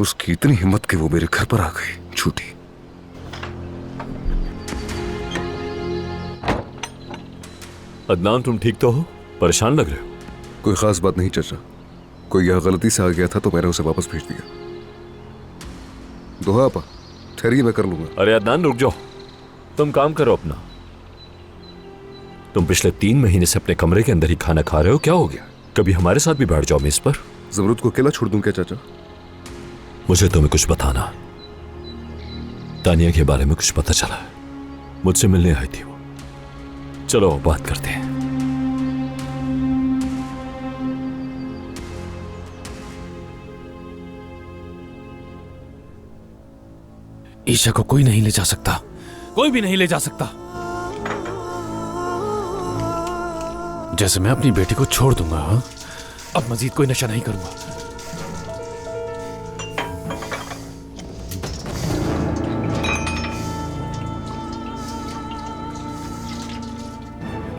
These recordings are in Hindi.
उसकी इतनी हिम्मत कि वो मेरे घर पर आ गई, झूठी। अदनान, तुम ठीक तो हो? परेशान लग रहे हो। कोई खास बात नहीं चाचा, कोई यहाँ गलती से आ गया था तो मैंने उसे वापस भेज दिया। दोहा आपा, ठहरिए, मैं कर लूंगा। अरे अदनान, रुक जाओ। तुम काम करो अपना। तुम पिछले 3 महीने से अपने कमरे के अंदर ही खाना खा रहे हो, क्या हो गया? कभी हमारे साथ भी बैठ जाओ मेज पर। जमरूद को अकेला छोड़ दूं क्या चाचा? मुझे तुम्हें कुछ बताना। तानिया के बारे में कुछ पता चला है, मुझसे मिलने आई थी वो। चलो बात करते हैं। ईशा को कोई नहीं ले जा सकता, कोई भी नहीं ले जा सकता। जैसे मैं अपनी बेटी को छोड़ दूंगा, हाँ? अब मजीद कोई नशा नहीं करूंगा।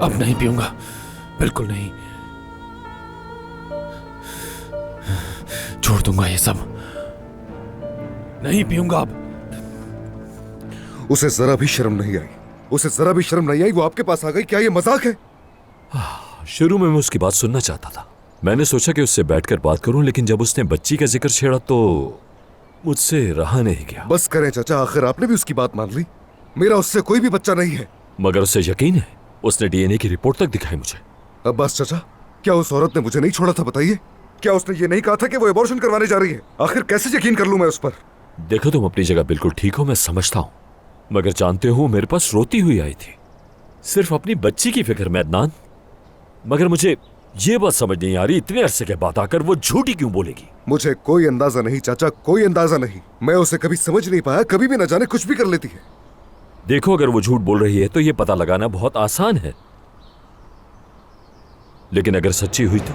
अब नहीं पीऊंगा, बिल्कुल नहीं। छोड़ दूंगा ये सब, नहीं पीऊंगा अब। उसे जरा भी शर्म नहीं आई, उसे जरा भी शर्म नहीं आई, वो आपके पास आ गई। क्या ये मजाक है? शुरू में मैं उसकी बात सुनना चाहता था। मैंने सोचा कि उससे बैठकर बात करूं, लेकिन जब उसने बच्ची का जिक्र छेड़ा तो मुझसे रहा नहीं गया। बस करें चाचा, आखिर आपने भी उसकी बात मान ली। मेरा उससे कोई भी बच्चा नहीं है। मगर उसे यकीन है, उसने डीएनए की रिपोर्ट तक दिखाई मुझे। अब बस चाचा, क्या उस औरत ने मुझे नहीं छोड़ा था? बताइए, क्या उसने ये नहीं कहा था कि वो एबॉर्शन करवाने जा रही है? आखिर कैसे यकीन कर लूं मैं उस पर? देखो, तुम अपनी जगह बिल्कुल ठीक हो, मैं समझता हूं, मगर जानते हो मेरे पास रोती हुई आई थी, सिर्फ अपनी बच्ची की फिक्र में अदनान। मगर मुझे ये बात समझ नहीं आ रही, इतने अरसे के बाद आकर वो झूठी क्यों बोलेगी? मुझे कोई अंदाजा नहीं चाचा, कोई अंदाजा नहीं। मैं उसे कभी समझ नहीं पाया, कभी भी न जाने कुछ भी कर लेती है। देखो, अगर वो झूठ बोल रही है तो ये पता लगाना बहुत आसान है, लेकिन अगर सच्ची हुई तो